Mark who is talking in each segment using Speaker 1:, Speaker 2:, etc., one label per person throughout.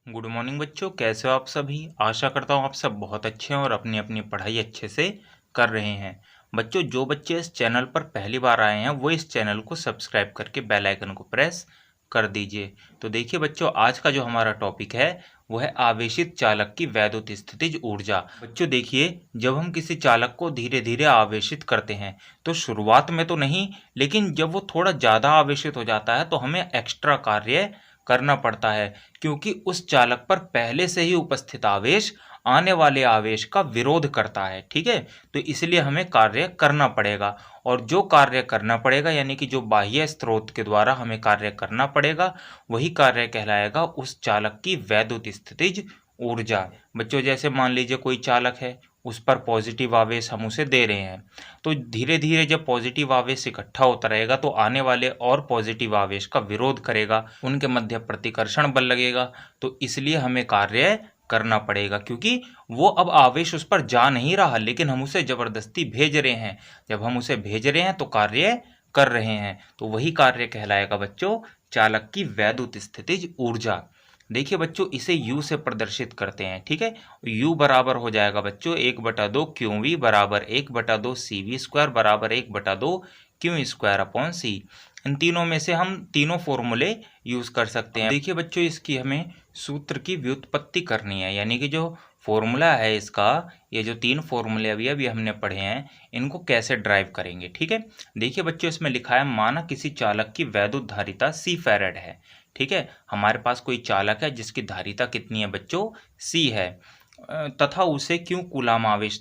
Speaker 1: Good morning बच्चों, कैसे हो आप सभी। आशा करता हूँ आप सब बहुत अच्छे हैं और अपनी अपनी पढ़ाई अच्छे से कर रहे हैं। बच्चों, जो बच्चे इस चैनल पर पहली बार आए हैं वो इस चैनल को सब्सक्राइब करके बेल आइकन को प्रेस कर दीजिए। तो देखिए बच्चों, आज का जो हमारा टॉपिक है वो है आवेशित चालक की वैद्युत स्थितिज ऊर्जा। बच्चों देखिए, जब हम किसी चालक को धीरे धीरे आवेशित करते हैं तो शुरुआत में तो नहीं, लेकिन जब वो थोड़ा ज़्यादा आवेशित हो जाता है तो हमें एक्स्ट्रा कार्य करना पड़ता है, क्योंकि उस चालक पर पहले से ही उपस्थित आवेश आने वाले आवेश का विरोध करता है। ठीक है, तो इसलिए हमें कार्य करना पड़ेगा, और जो कार्य करना पड़ेगा यानी कि जो बाह्य स्रोत के द्वारा हमें कार्य करना पड़ेगा वही कार्य कहलाएगा उस चालक की वैद्युत स्थितिज ऊर्जा। बच्चों, जैसे मान लीजिए कोई चालक है, उस पर पॉजिटिव आवेश हम उसे दे रहे हैं, तो धीरे धीरे जब पॉजिटिव आवेश इकट्ठा होता रहेगा तो आने वाले और पॉजिटिव आवेश का विरोध करेगा, उनके मध्य प्रतिकर्षण बल लगेगा। तो इसलिए हमें कार्य करना पड़ेगा, क्योंकि वो अब आवेश उस पर जा नहीं रहा, लेकिन हम उसे जबरदस्ती भेज रहे हैं। जब हम उसे भेज रहे हैं तो कार्य कर रहे हैं, तो वही कार्य कहलाएगा बच्चों चालक की वैद्युत स्थितिज ऊर्जा। देखिए बच्चों, इसे U से प्रदर्शित करते हैं। ठीक है, U बराबर हो जाएगा बच्चों 1/2 QV बराबर 1/2 CV स्क्वायर बराबर 1/2 क्यू स्क्वायर अपॉन सी। इन तीनों में से हम तीनों फॉर्मूले यूज कर सकते हैं। देखिए बच्चों, इसकी हमें सूत्र की व्युत्पत्ति करनी है, यानी कि जो फॉर्मूला है इसका, ये जो तीन फॉर्मूले अभी अभी हमने पढ़े हैं, इनको कैसे ड्राइव करेंगे। ठीक है, देखिए बच्चों, इसमें लिखा है माना किसी चालक की वैद्युत धारिता C फैरेड है। ठीक है, हमारे पास कोई चालक है जिसकी धारिता कितनी है बच्चों, C है, तथा उसे क्यू कूलाम आवेश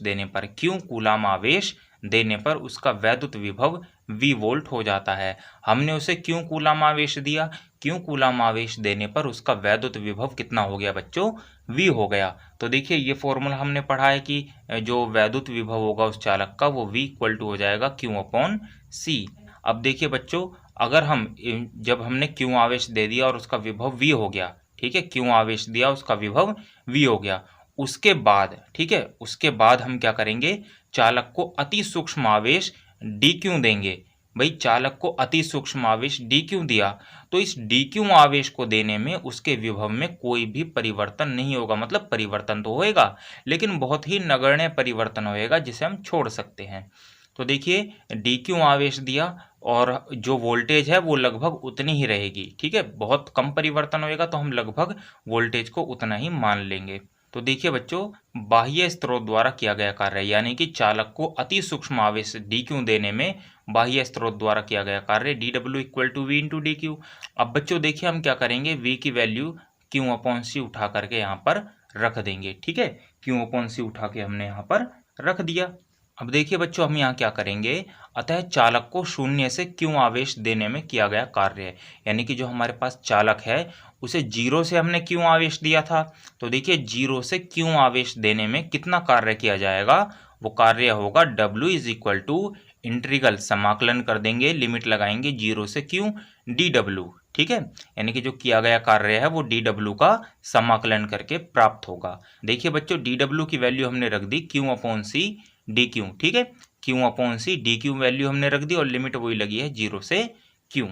Speaker 1: देने पर उसका वैद्युत विभव V वोल्ट हो जाता है। हमने उसे क्यू कूलाम आवेश दिया, क्यू कूलाम आवेश देने पर उसका वैद्युत विभव कितना हो गया बच्चों, V हो गया। तो देखिए, ये फॉर्मूला हमने पढ़ा है कि जो वैद्युत विभव होगा उस चालक का वो V इक्वल टू हो जाएगा Q अपॉन C। अब देखिए बच्चों, अगर हम जब हमने क्यू आवेश दे दिया और उसका विभव V हो गया, ठीक है, क्यू आवेश दिया उसका विभव V हो गया, उसके बाद, ठीक है, उसके बाद हम क्या करेंगे, चालक को अति सूक्ष्म आवेश डी क्यू देंगे। भाई, चालक को अति सूक्ष्म आवेश डी क्यू दिया तो इस डी क्यू आवेश को देने में उसके विभव में कोई भी परिवर्तन नहीं होगा। मतलब परिवर्तन तो होएगा, लेकिन बहुत ही नगण्य परिवर्तन होएगा जिसे हम छोड़ सकते हैं। तो देखिए, डी क्यू आवेश दिया और जो वोल्टेज है वो लगभग उतनी ही रहेगी। ठीक है, बहुत कम परिवर्तन होएगा तो हम लगभग वोल्टेज को उतना ही मान लेंगे। तो देखिए बच्चों, बाह्य स्रोत द्वारा किया गया कार्य, यानी कि चालक को अति सूक्ष्म आवेश डी क्यू देने में बाह्य स्रोत द्वारा किया गया कार्य D W equal to V into D Q. अब बच्चों देखिए, हम क्या करेंगे, वी की वैल्यू क्यू अपॉन सी उठा करके यहाँ पर रख देंगे। ठीक है, क्यू अपॉन सी उठा के हमने यहाँ पर रख दिया। अब देखिए बच्चों, हम यहाँ क्या करेंगे, अतः चालक को शून्य से क्यों आवेश देने में किया गया कार्य है, यानी कि जो हमारे पास चालक है उसे जीरो से हमने क्यों आवेश दिया था, तो देखिए जीरो से क्यों आवेश देने में कितना कार्य किया जाएगा, वो कार्य होगा W is equal to integral, समाकलन कर देंगे, लिमिट लगाएंगे जीरो से क्यों DW। ठीक है, यानी कि जो किया गया कार्य है वो DW का समाकलन करके प्राप्त होगा। देखिए बच्चों, DW की वैल्यू हमने रख दी Q upon C D Q. ठीक है, Q upon C D Q value हमने रख दी और लिमिट वही लगी है जीरो से क्यू।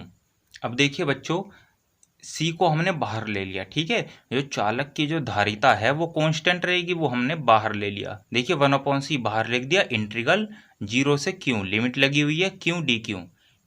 Speaker 1: अब देखिए बच्चों, सी को हमने बाहर ले लिया। ठीक है, जो चालक की जो धारिता है वो कांस्टेंट रहेगी, वो हमने बाहर ले लिया। देखिए 1/c बाहर लिख दिया, इंटीग्रल जीरो से क्यू, लिमिट लगी हुई है क्यू डी क्यू।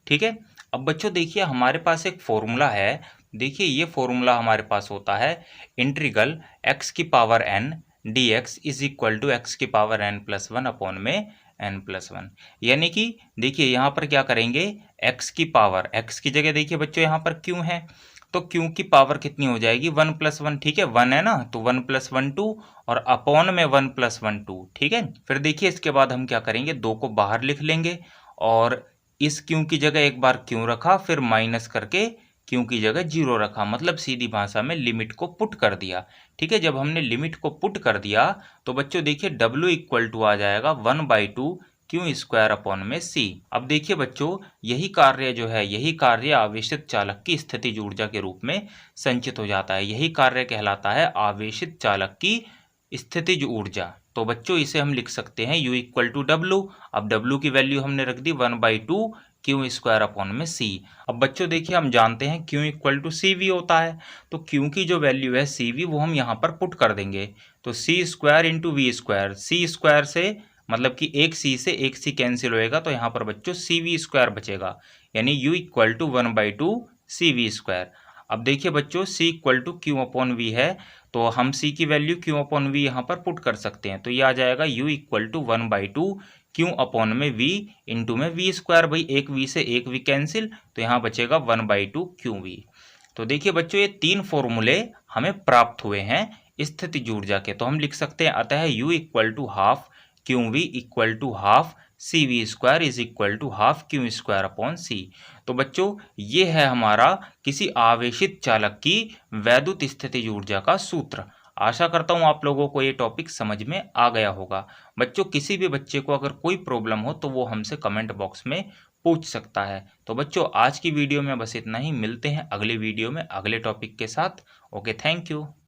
Speaker 1: ठीक है, अब बच्चों देखिए, हमारे पास एक फॉर्मूला है। देखिए, ये फॉर्मूला हमारे पास होता है इंटीग्रल x की power n dx is equal to x की पावर n+1 अपॉन में n+1। यानी कि देखिए यहाँ पर क्या करेंगे, x की पावर, x की जगह देखिए बच्चों यहाँ पर क्यों है, तो क्यू की पावर कितनी हो जाएगी 1+1। ठीक है, 1 है ना, तो 1+1 2 और अपॉन में 1+1 2। ठीक है, फिर देखिए इसके बाद हम क्या करेंगे, दो को बाहर लिख लेंगे और इस क्यू की जगह एक बार क्यू रखा, फिर माइनस करके क्यू की जगह जीरो रखा, मतलब सीधी भाषा में लिमिट को पुट कर दिया। ठीक है, जब हमने लिमिट को पुट कर दिया तो बच्चों देखिए W इक्वल टू आ जाएगा 1/2 क्यू स्क्वायर अपॉन में सी। अब देखिए बच्चों, यही कार्य जो है, यही कार्य आवेशित चालक की स्थितिज ऊर्जा के रूप में संचित हो जाता है। यही कार्य कहलाता है आवेशित चालक की स्थितिज ऊर्जा। तो बच्चों इसे हम लिख सकते हैं U इक्वल टू डब्ल्यू। अब W की वैल्यू हमने रख दी 1/2 क्यू स्क्वायर अपॉन में सी। अब बच्चों देखिए हम जानते हैं Q equal to C V होता है, तो क्यू की जो वैल्यू है सी वी वो हम यहाँ पर पुट कर देंगे। तो C square into V square, C square से मतलब कि एक सी से एक सी कैंसिल होएगा, तो यहाँ पर बच्चों सी वी स्क्वायर बचेगा, यानी U equal to 1/2 C V square. अब देखिए बच्चों C equal to Q upon V है, तो हम सी की वैल्यू क्यू अपॉन वी यहाँ पर पुट कर सकते हैं, तो ये आ जाएगा U equal to 1/2 Q upon में वी इंटू में वी स्क्वायर। भाई एक वी से एक वी कैंसिल, तो यहाँ बचेगा 1/2 क्यू वी। तो देखिए बच्चों ये तीन फॉर्मूले हमें प्राप्त हुए हैं स्थितिज ऊर्जा के, तो हम लिख सकते हैं अतः U equal to half Q V equal to half C V square is equal to half Q square upon C. तो बच्चों ये है हमारा किसी आवेशित चालक की वैद्युत स्थितिज ऊर्जा का सूत्र। आशा करता हूँ आप लोगों को ये टॉपिक समझ में आ गया होगा। बच्चों किसी भी बच्चे को अगर कोई प्रॉब्लम हो तो वो हमसे कमेंट बॉक्स में पूछ सकता है। तो बच्चों आज की वीडियो में बस इतना ही, मिलते हैं अगले वीडियो में अगले टॉपिक के साथ। Okay, thank you.